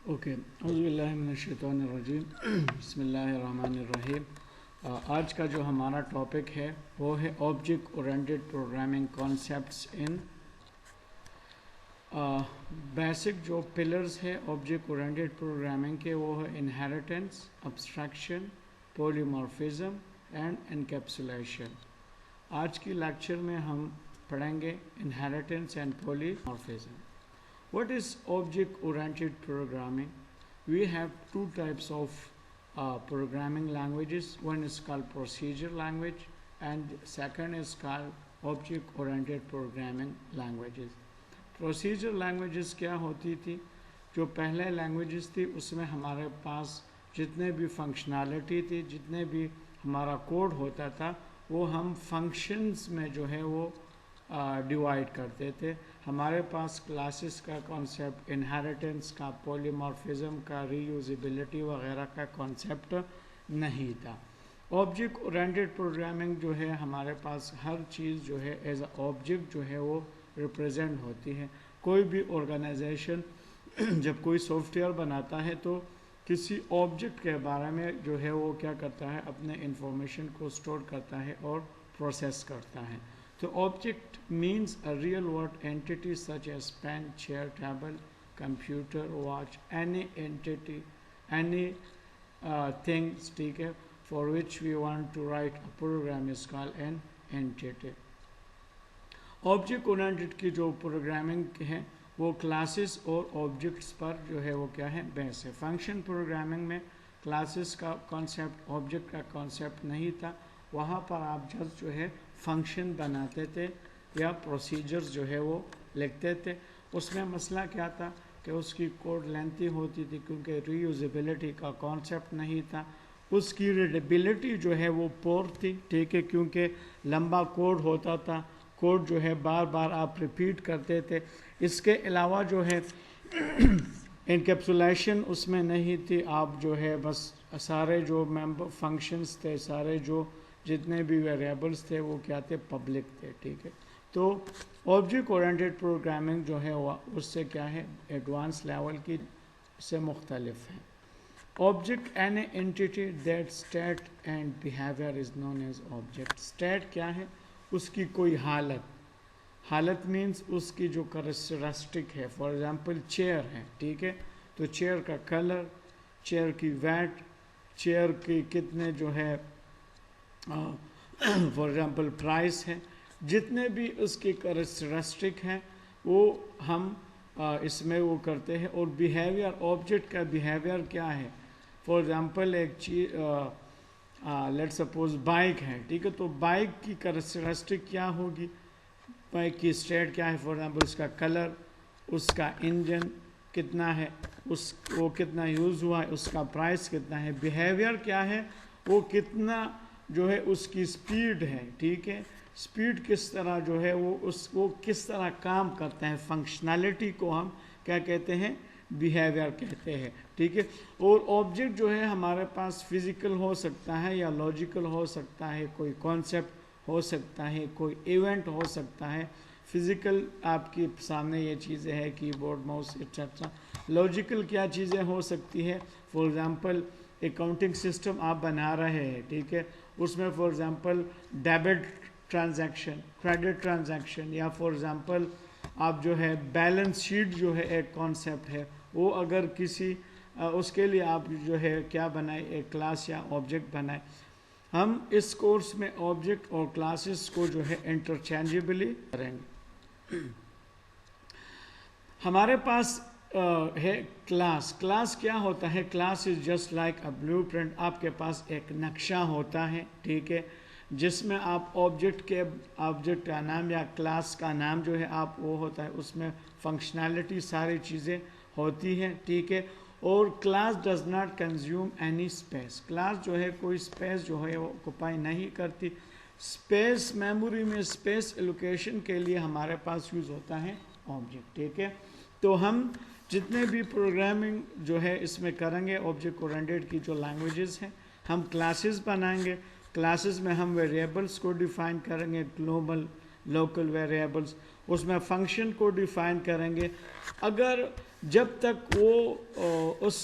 Okay اعوذ باللہ من الشیطان الرجیم بسم اللہ الرحمن الرحیم۔ آج کا جو ہمارا ٹاپک ہے وہ ہے آبجیکٹ اورینٹڈ پروگرامنگ کانسیپٹس ان بیسک جو پلرز ہے آبجیکٹ اورینٹڈ پروگرامنگ کے وہ ہے inheritance, abstraction, polymorphism and encapsulation. آج کی لیکچر میں ہم پڑھیں گے inheritance and polymorphism. What is object-oriented programming? We have two types of programming languages. One is called procedure language and second is called object-oriented programming languages. Procedure languages کیا ہوتی تھی؟ جو پہلے languages تھی اس میں ہمارے پاس جتنے بھی فنکشنالٹی تھی، جتنے بھی ہمارا کوڈ ہوتا تھا وہ ہم فنکشنز میں جو ہے وہ ڈیوائڈ کرتے تھے۔ ہمارے پاس کلاسز کا کانسیپٹ، انہیریٹنس کا، پولیمورفزم کا، ری یوزیبلٹی وغیرہ کا کانسیپٹ نہیں تھا۔ آبجیکٹ اورینٹڈ پروگرامنگ جو ہے ہمارے پاس ہر چیز جو ہے ایز اے آبجیکٹ جو ہے وہ ریپرزینٹ ہوتی ہے۔ کوئی بھی آرگنائزیشن جب کوئی سافٹ ویئر بناتا ہے تو کسی آبجیکٹ کے بارے میں جو ہے وہ کیا کرتا ہے، اپنے انفارمیشن کو اسٹور کرتا ہے اور پروسیس کرتا ہے۔ تو object means a real world entity such as pen, chair, table, computer, watch, any entity, any things ٹھیک ہے for which we want to write a program is called an entity۔ object oriented کی جو programming ہے وہ classes اور objects پر جو ہے وہ کیا ہے، بیس ہے۔ فنکشن پروگرامنگ میں کلاسز کا کانسیپٹ، آبجیکٹ کا کانسیپٹ نہیں تھا، وہاں پر آپ جسٹ جو ہے فنکشن بناتے تھے یا پروسیجرز جو ہے وہ لکھتے تھے۔ اس میں مسئلہ کیا تھا کہ اس کی کوڈ لینتھی ہوتی تھی کیونکہ ری یوزیبلٹی کا کانسیپٹ نہیں تھا۔ اس کی ریڈیبلٹی جو ہے وہ پور تھی، ٹھیک ہے، کیونکہ لمبا کوڈ ہوتا تھا، کوڈ جو ہے بار بار آپ ریپیٹ کرتے تھے۔ اس کے علاوہ جو ہے انکیپسولیشن اس میں نہیں تھی، آپ جو ہے بس سارے جو ممبر فنکشنز تھے، سارے جو جتنے بھی ویریبلز تھے وہ کیا تھے، پبلک تھے، ٹھیک ہے۔ تو آبجیکٹ اورینٹڈ پروگرامنگ جو ہے وہ اس سے کیا ہے، ایڈوانس لیول کی سے مختلف ہے۔ Object an entity that state and behaviour is known as object. State کیا ہے، اس کی کوئی حالت مینس اس کی جو کریکٹرسٹک ہے۔ فار ایگزامپل چیئر ہے، ٹھیک ہے، تو چیئر کا کلر، چیئر کی ویٹ، چیئر کی کتنے جو ہے فار ایگزامپل پرائس ہے، جتنے بھی اس کی کریکٹرسٹک ہیں وہ ہم اس میں وہ کرتے ہیں۔ اور بیہیویئر، آبجیکٹ کا بیہیویئر کیا ہے، فار ایگزامپل ایک چیز لیٹ سپوز بائک ہے، ٹھیک ہے، تو بائک کی کریکٹرسٹک کیا ہوگی، بائک کی اسٹیٹ کیا ہے، فار ایگزامپل اس کا کلر، اس کا انجن کتنا ہے، وہ کتنا یوز ہوا ہے، اس کا پرائس کتنا ہے۔ بیہیویئر کیا ہے، وہ کتنا جو ہے اس کی سپیڈ ہے، ٹھیک ہے، سپیڈ کس طرح جو ہے وہ کس طرح کام کرتا ہے، فنکشنالٹی کو ہم کیا کہتے ہیں، بیہیویئر کہتے ہیں، ٹھیک ہے۔ اور آبجیکٹ جو ہے ہمارے پاس فزیکل ہو سکتا ہے یا لاجیکل ہو سکتا ہے، کوئی کانسیپٹ ہو سکتا ہے، کوئی ایونٹ ہو سکتا ہے۔ فزیکل آپ کے سامنے یہ چیزیں ہیں، کی بورڈ، ماؤس ایٹسٹرا۔ لاجیکل کیا چیزیں ہو سکتی ہے، فار ایگزامپل اکاؤنٹنگ سسٹم آپ بنا رہے ہیں، ٹھیک ہے، اس میں for example debit transaction, credit transaction, یا فار ایگزامپل آپ جو ہے بیلنس شیٹ جو ہے ایک کانسیپٹ ہے، وہ اگر کسی اس کے لیے آپ جو ہے کیا بنائے، ایک کلاس یا آبجیکٹ بنائے۔ ہم اس کورس میں آبجیکٹ اور کلاسز کو جو ہے انٹرچینجبلی کریں گے۔ ہمارے پاس ہے کلاس کیا ہوتا ہے، class is just like a blueprint. آپ کے پاس ایک نقشہ ہوتا ہے، ٹھیک ہے، جس میں آپ آبجیکٹ کا نام یا کلاس کا نام جو ہے آپ وہ ہوتا ہے، اس میں فنکشنالٹی ساری چیزیں ہوتی ہیں، ٹھیک ہے۔ اور class does not consume any space, class جو ہے کوئی اسپیس جو ہے وہ آکوپائی نہیں کرتی۔ اسپیس، میموری میں اسپیس ایلوکیشن کے لیے ہمارے پاس یوز ہوتا ہے آبجیکٹ، ٹھیک ہے۔ تو ہم جتنے بھی پروگرامنگ جو ہے اس میں کریں گے، آبجیکٹ اورینٹڈ کی جو لینگویجز ہیں، ہم کلاسز بنائیں گے، کلاسز میں ہم ویریبلس کو ڈیفائن کریں گے، گلوبل لوکل ویریبلس، اس میں فنکشن کو ڈیفائن کریں گے۔ اگر جب تک وہ اس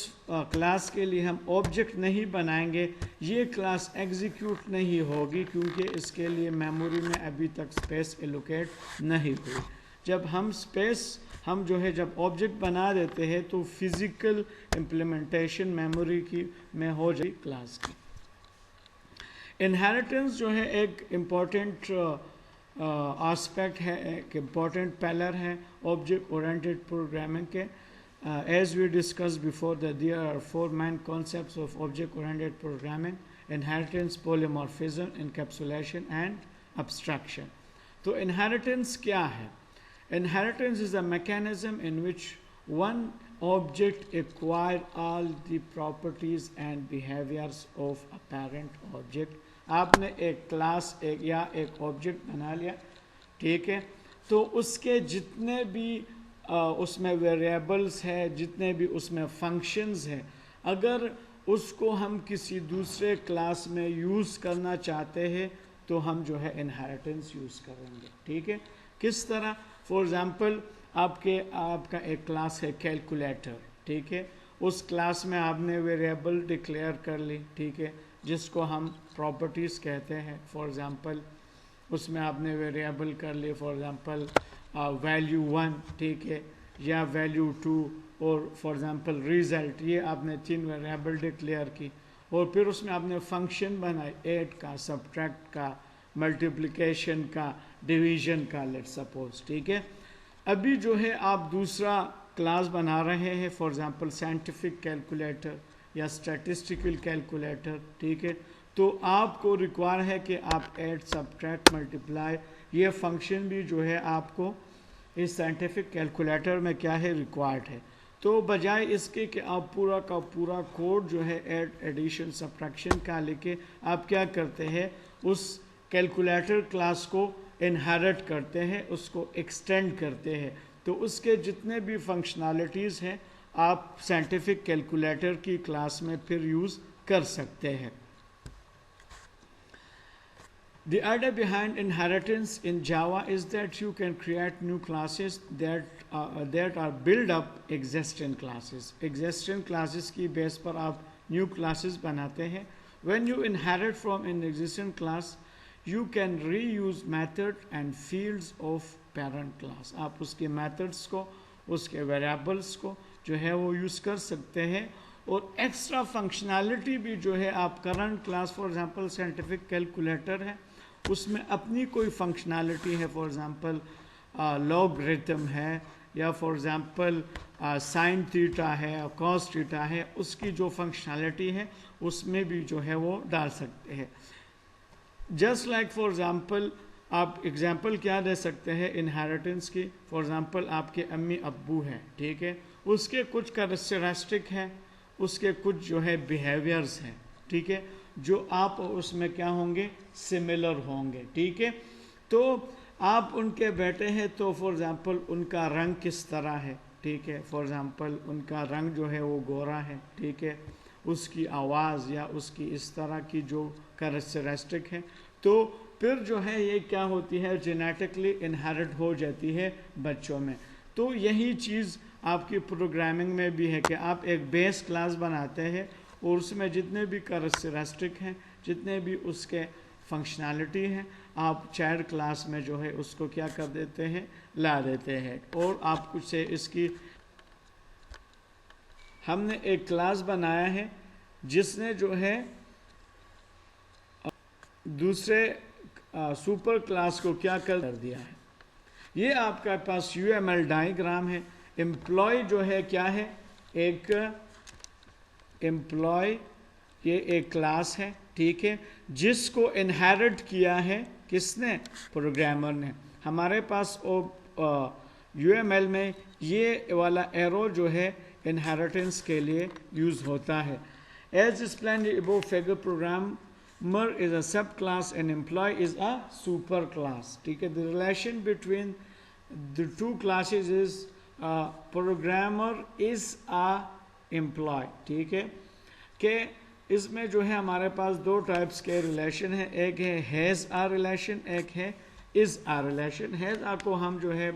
کلاس کے لیے ہم آبجیکٹ نہیں بنائیں گے یہ کلاس ایگزیکیوٹ نہیں ہوگی، کیونکہ اس کے لیے میموری میں ابھی تک اسپیس ایلوکیٹ نہیں ہوئی۔ جب ہم جو ہے جب آبجیکٹ بنا دیتے ہیں تو فزیکل امپلیمنٹیشن میموری کی میں ہو جائے کلاس کی۔ انہیریٹنس جو ہے ایک امپورٹنٹ آسپیکٹ ہے، ایک امپورٹنٹ پیلر ہے آبجیکٹ اورینٹڈ پروگرامنگ کے۔ As we discussed before that there are four main concepts of object-oriented programming: inheritance, polymorphism, encapsulation and abstraction. تو inheritance کیا ہے؟ Inheritance is a mechanism in which one object acquires all the properties and behaviors of a parent object. آپ نے ایک class یا ایک object بنا لیا، ٹھیک ہے، تو اس کے جتنے بھی اس میں ویریبلز ہے، جتنے بھی اس میں فنکشنز ہیں، اگر اس کو ہم کسی دوسرے کلاس میں یوز کرنا چاہتے ہیں تو ہم جو ہے انہیریٹنس یوز کریں گے، ٹھیک ہے۔ کس طرح؟ فار ایگزامپل آپ کا ایک کلاس ہے کیلکولیٹر، ٹھیک ہے، اس کلاس میں آپ نے ویریبل ڈکلیئر کر لی، ٹھیک ہے، جس کو ہم پراپرٹیز کہتے ہیں۔ فار ایگزامپل اس میں آپ نے ویریبل کر لی، فار ایگزامپل ویلیو 1، ٹھیک ہے، یا ویلیو 2، اور فار ایگزامپل ریزلٹ، یہ آپ نے 3 ویریبل ڈکلیئر کی، اور پھر اس میں آپ نے فنکشن بنائی ایڈ کا، سبٹریکٹ کا، ملٹیپلیکیشن کا، ڈویژن کا، لیٹ سپوز، ٹھیک ہے۔ ابھی جو ہے آپ دوسرا کلاس بنا رہے ہیں، فار ایگزامپل سائنٹیفک کیلکولیٹر یا اسٹیٹسٹیکل کیلکولیٹر، ٹھیک ہے، تو آپ کو ریکوائر ہے کہ آپ ایڈ، سبٹریکٹ، ملٹیپلائی، یہ فنکشن بھی جو ہے آپ کو اس سائنٹیفک کیلکولیٹر میں کیا ہے، ریکوائرڈ ہے۔ تو بجائے اس کے کہ آپ پورا کا پورا کوڈ جو ہے ایڈ، ایڈیشن، سبٹریکشن کا لکھے، آپ کیا کرتے ہیں، اس کیلکولیٹر کلاس کو انہیرٹ کرتے ہیں، اس کو ایکسٹینڈ کرتے ہیں، تو اس کے جتنے بھی فنکشنالٹیز ہیں آپ سائنٹیفک کیلکولیٹر کی کلاس میں پھر یوز کر سکتے ہیں۔ The idea behind inheritance in Java is that you can create new classes that are build up existing classes. Existing classes کی بیس پر آپ new classes بناتے ہیں۔ When you inherit from an existing class, you can reuse method and fields of parent class. آپ اس کے methods کو، اس کے variables کو جو ہے وہ یوز کر سکتے ہیں، اور ایکسٹرا فنکشنالٹی بھی جو ہے آپ current class, for example scientific calculator ہے، اس میں اپنی کوئی فنکشنالٹی ہے، فار ایگزامپل لوگریتم ہے، یا فار ایگزامپل سائن تھیٹا ہے، کاس تھیٹا ہے، اس کی جو فنکشنالٹی ہے اس میں بھی جو ہے وہ ڈال سکتے ہیں۔ جسٹ لائک فار ایگزامپل آپ ایگزامپل کیا دے سکتے ہیں انہیریٹنس کی، فار ایگزامپل آپ کے امی ابو ہیں، ٹھیک ہے، اس کے کچھ کریکٹرسٹک ہیں، اس کے کچھ جو ہے بیہیویئرز ہیں، ٹھیک ہے، جو آپ اس میں کیا ہوں گے، سملر ہوں گے، ٹھیک ہے۔ تو آپ ان کے بیٹے ہیں تو فار ایگزامپل ان کا رنگ کس طرح ہے، ٹھیک ہے، فار ایگزامپل ان کا رنگ جو ہے وہ گورا ہے، ٹھیک ہے، اس کی آواز یا اس کی اس طرح کی جو کریکٹرسٹک ہے، تو پھر جو ہے یہ کیا ہوتی ہے، جینیٹکلی انہیرٹ ہو جاتی ہے بچوں میں۔ تو یہی چیز آپ کی پروگرامنگ میں بھی ہے کہ آپ ایک بیس کلاس بناتے ہیں، اور اس میں جتنے بھی کریکٹرسٹک ہیں، جتنے بھی اس کے فنکشنالٹی ہیں، آپ چائلڈ کلاس میں جو ہے اس کو کیا کر دیتے ہیں، لا دیتے ہیں، اور آپ کچھ سے اس کی ہم نے ایک کلاس بنایا ہے جس نے جو ہے دوسرے سپر کلاس کو کیا کر دیا ہے۔ یہ آپ کے پاس یو ایم ایل ڈائیگرام ہے۔ امپلائی جو ہے کیا ہے، ایک امپلائی، یہ ایک کلاس ہے، ٹھیک ہے، جس کو انہیرٹ کیا ہے کس نے، پروگرامر نے۔ ہمارے پاس یو ایم ایل میں یہ والا ایرو جو ہے انہیریٹنس کے لیے یوز ہوتا ہے۔ As explained above, figure programmer is a subclass and employee is a super class. ٹھیک ہے، the relation between the two classes is programmer is a employee. ٹھیک ہے، کہ اس میں جو ہے ہمارے پاس دو ٹائپس کے ریلیشن ہیں، ایک ہے ہیز آ ریلیشن، ایک ہے از آ ریلیشن۔ ہیز آ کو ہم جو ہے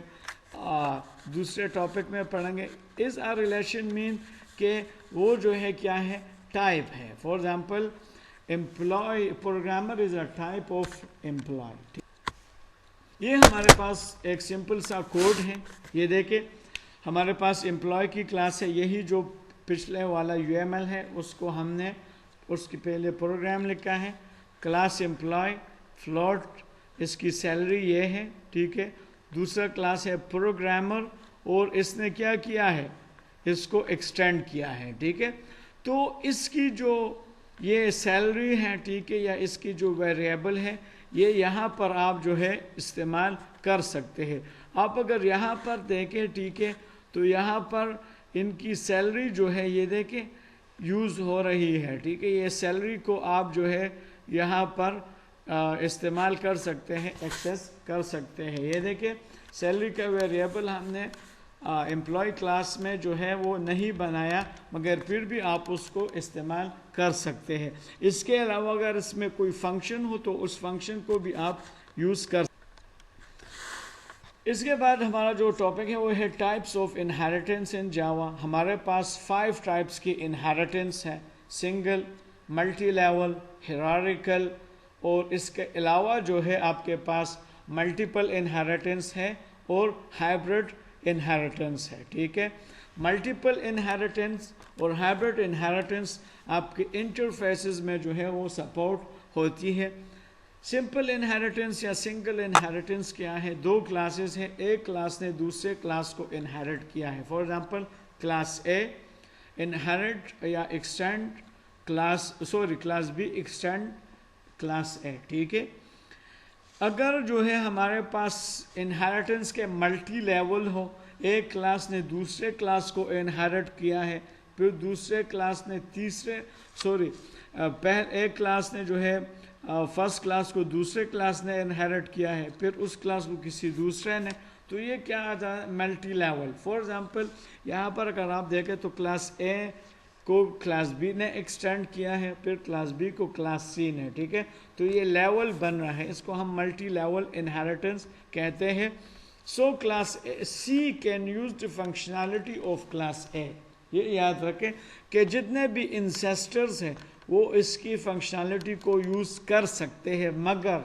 دوسرے ٹاپک میں پڑھیں گے، از آ ریلیشن مین کہ وہ جو ہے کیا ہے ٹائپ ہے. For example employee programmer is a type of employee. یہ ہمارے پاس ایک سمپل سا کوڈ ہے. یہ دیکھیں ہمارے پاس امپلائی کی کلاس ہے. یہی جو پچھلے والا UML ہے اس کو ہم نے اس کے پہلے پروگرام لکھا ہے. کلاس امپلائی فلوٹ اس کی سیلری یہ ہے. ٹھیک ہے. دوسرا کلاس ہے پروگرامر اور اس نے کیا کیا ہے اس کو ایکسٹینڈ کیا ہے. ٹھیک ہے. تو اس کی جو یہ سیلری ہے ٹھیک ہے یا اس کی جو ویریبل ہے یہ یہاں پر آپ جو ہے استعمال کر سکتے ہیں. آپ اگر یہاں پر دیکھیں ٹھیک ہے تو یہاں پر ان کی سیلری جو ہے یہ دیکھیں یوز ہو رہی ہے. ٹھیک ہے. یہ سیلری کو آپ جو ہے یہاں پر استعمال کر سکتے ہیں ایکسیس کر سکتے ہیں. یہ دیکھیں سیلری کا ویریبل ہم نے امپلائی کلاس میں جو ہے وہ نہیں بنایا مگر پھر بھی آپ اس کو استعمال کر سکتے ہیں. اس کے علاوہ اگر اس میں کوئی فنکشن ہو تو اس فنکشن کو بھی آپ یوز کر. اس کے بعد ہمارا جو ٹاپک ہے وہ ہے ٹائپس آف انہیریٹنس ان جاوا. ہمارے پاس 5 ٹائپس کی انہیریٹنس ہے. سنگل، ملٹی لیول، ہیرارکل اور اس کے علاوہ جو ہے آپ کے پاس ملٹیپل انہیریٹنس ہے اور ہائبرڈ انہیریٹنس ہے. ٹھیک ہے. ملٹیپل انہیریٹنس اور ہائبرڈ انہیریٹنس آپ کے انٹرفیسز میں جو ہے وہ سپورٹ ہوتی ہے. سمپل انہیریٹنس یا سنگل انہیریٹنس کیا ہے؟ 2 کلاسز ہیں. ایک کلاس نے دوسرے کلاس کو انہیریٹ کیا ہے. For example class A inherit یا extend class B extend class A. ٹھیک ہے. اگر جو ہے ہمارے پاس انہیریٹنس کے ملٹی لیول ہو، ایک کلاس نے دوسرے کلاس کو انہیریٹ کیا ہے پھر دوسرے کلاس نے ایک کلاس نے جو ہے فرسٹ کلاس کو دوسرے کلاس نے انہیریٹ کیا ہے پھر اس کلاس کو کسی دوسرے نے، تو یہ کیا آتا ہے ملٹی لیول. فار ایگزامپل یہاں پر اگر آپ دیکھیں تو کلاس A کو کلاس B نے ایکسٹینڈ کیا ہے پھر کلاس B کو کلاس C نے. ٹھیک ہے. تو یہ لیول بن رہا ہے. اس کو ہم ملٹی لیول انہیریٹنس کہتے ہیں. سو class C can use the functionality of class A. یہ یاد رکھیں کہ جتنے بھی انسیسٹرز ہیں وہ اس کی فنکشنالٹی کو یوز کر سکتے ہیں مگر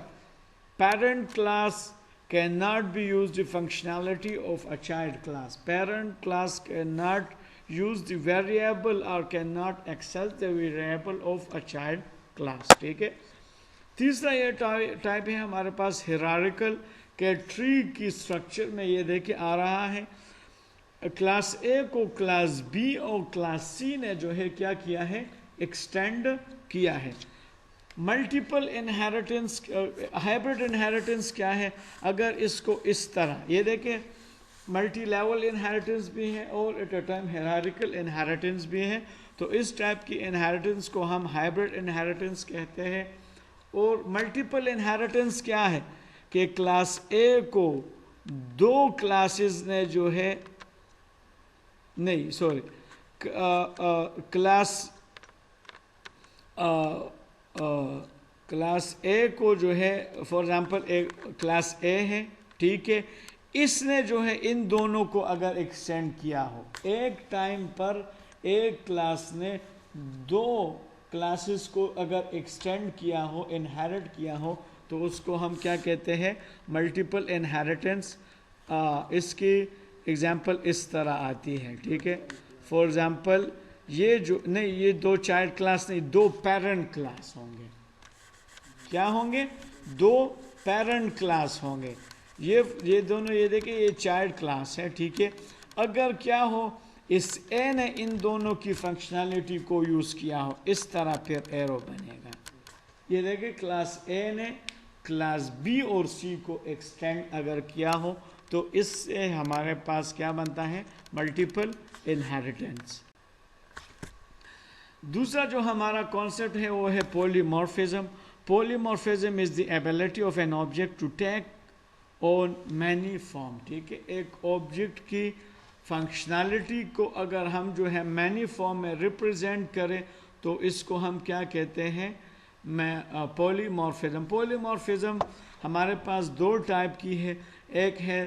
parent class can not be use the functionality of a child class. Parent class can not use the variable or cannot access the variable of a child class. ٹھیک ہے. تیسرا یہ ٹائپ ہے ہمارے پاس ہیرارکل کے ٹری کی structure میں یہ دیکھیں آ رہا ہے کلاس A کو کلاس B اور کلاس C نے جو ہے کیا کیا ہے ایکسٹینڈ کیا ہے. ملٹیپل انہیریٹنس ہائبرڈ انہیریٹنس کیا ہے؟ اگر اس کو اس طرح یہ دیکھیں ملٹی لیول انہیریٹنس بھی ہے اور at a time hierarchical inheritance بھی ہے تو اس ٹائپ کی انہیریٹنس کو ہم ہائبرڈ انہیریٹنس کہتے ہیں. اور ملٹیپل انہیریٹنس کیا ہے کہ کلاس A کو 2 کلاسز نے جو ہے کلاس A کو جو ہے فار ایگزامپل کلاس A ہے. ٹھیک ہے. اس نے جو ہے ان دونوں کو اگر ایکسٹینڈ کیا ہو ایک ٹائم پر ایک کلاس نے 2 کلاسز کو اگر ایکسٹینڈ کیا ہو انہیریٹ کیا ہو تو اس کو ہم کیا کہتے ہیں ملٹیپل انہیریٹنس. اس کی ایگزامپل اس طرح آتی ہے. ٹھیک ہے. فار ایگزامپل یہ 2 چائلڈ کلاس نہیں 2 پیرنٹ کلاس ہوں گے. کیا ہوں گے؟ 2 پیرنٹ کلاس ہوں گے. یہ دونوں یہ دیکھیں یہ چائلڈ کلاس ہے. ٹھیک ہے. اگر کیا ہو اس A نے ان دونوں کی فنکشنالٹی کو یوز کیا ہو اس طرح پھر ایرو بنے گا. یہ دیکھیں کلاس A نے کلاس B اور C کو ایکسٹینڈ اگر کیا ہو تو اس سے ہمارے پاس کیا بنتا ہے ملٹیپل انہیریٹنس. دوسرا جو ہمارا کانسیپٹ ہے وہ ہے polymorphism. Polymorphism is the ability of an object to take on many form. ٹھیک ہے. ایک آبجیکٹ کی فنکشنالٹی کو اگر ہم جو ہے مینی فارم میں ریپرزینٹ کریں تو اس کو ہم کیا کہتے ہیں پولیمورفزم. پولیمورفزم ہمارے پاس 2 ٹائپ کی ہے. ایک ہے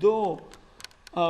2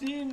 3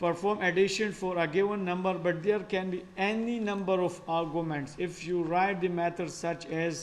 perform addition for a given number but there can be any number of arguments if you write the method such as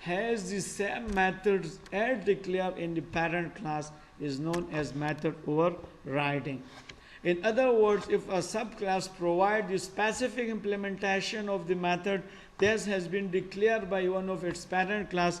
has the same methods as declared in the parent class is known as method overriding. In other words, if a subclass provides the specific implementation of the method that has been declared by one of its parent class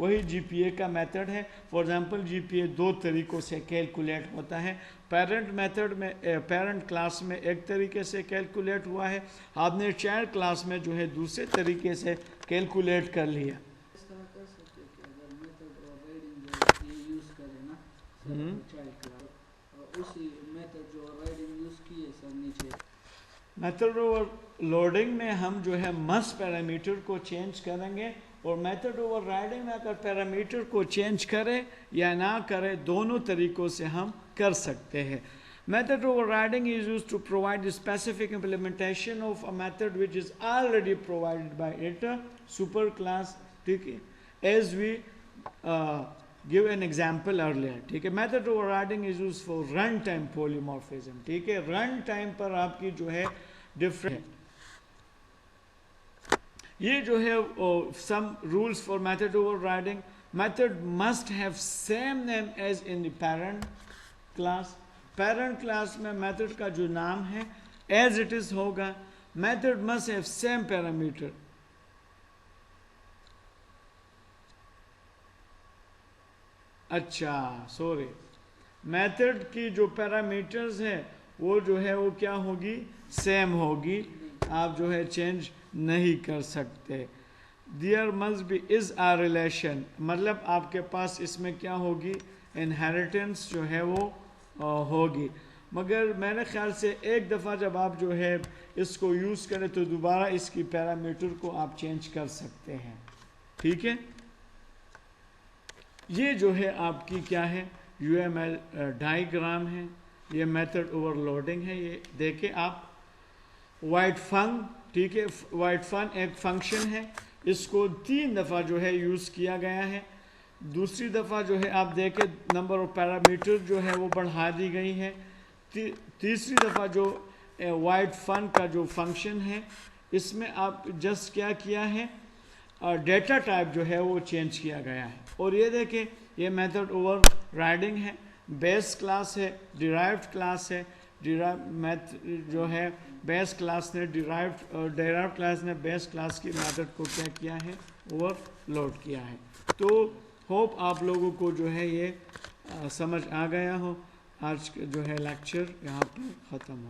وہی جی پی اے کا method ہے. For example جی پی اے دو طریقوں سے calculate ہوتا ہے. Parent method میں parent class میں ایک طریقے سے کیلکولیٹ ہوا ہے, آپ نے چائلڈ کلاس میں جو ہے دوسرے طریقے سے کیلکولیٹ کر لیا. اس طرح کر سکتے کہ اگر میتھڈ اور رائڈنگ جو یہ یوز کرے نا چائلڈ کلاس, اسی میتھڈ جو رائڈنگ یوز کیے سر نیچے. میتھڈ اوور لوڈنگ میں ہم جو ہے مس پیرامیٹر کو چینج کریں گے, اور میتھڈ اوور رائڈنگ میں اگر پیرامیٹر کو چینج کرے یا نہ کرے دونوں طریقوں سے ہم کر سکتے ہیں. Method overriding is used to provide the specific implementation of a method which is already provided by it, superclass, ٹھیک ہے, as we give an example earlier. ٹھیک ہے, method overriding is used for run time polymorphism. ٹھیک ہے, run time پر آپ کی جو ہے different یہ جو ہے some rules for method overriding. Method must have same name as in the parent class. Parent class میں میتھڈ کا جو نام ہے ایز اٹ از ہوگا. Method must have same parameter. اچھا سوری, میتھڈ کی جو پیرامیٹرز ہے وہ جو ہے وہ کیا ہوگی, سیم ہوگی, آپ جو ہے چینج نہیں کر سکتے. There must be is a relation, مطلب آپ کے پاس اس میں کیا ہوگی, انہیریٹنس جو ہے وہ ہوگی. مگر میرے خیال سے ایک دفعہ جب آپ جو ہے اس کو یوز کریں تو دوبارہ اس کی پیرامیٹر کو آپ چینج کر سکتے ہیں. ٹھیک ہے, یہ جو ہے آپ کی کیا ہے, یو ایم ایل ڈائیگرام ہے. یہ میتھڈ اوور لوڈنگ ہے. یہ دیکھیں آپ, وائٹ فن, ٹھیک ہے, وائٹ فن ایک فنکشن ہے, اس کو 3 دفعہ جو ہے یوز کیا گیا ہے. دوسری دفعہ جو ہے آپ دیکھیں نمبر آف پیرامیٹر جو ہے وہ بڑھا دی گئی ہے. تیسری دفعہ جو وائٹ فن کا جو فنکشن ہے اس میں آپ جسٹ کیا کیا ہے, ڈیٹا ٹائپ جو ہے وہ چینج کیا گیا ہے. اور یہ دیکھیں یہ میتھڈ اوور رائڈنگ ہے, بیس کلاس ہے, ڈیرائیوڈ کلاس ہے. جو ہے بیس کلاس نے ڈیرائیوڈ کلاس نے بیس کلاس کی میتھڈ کو کیا کیا ہے, اوور لوڈ کیا ہے. تو ہوپ آپ لوگوں کو جو ہے یہ سمجھ آ گیا ہو. آج جو ہے لیکچر یہاں پہ ختم ہو.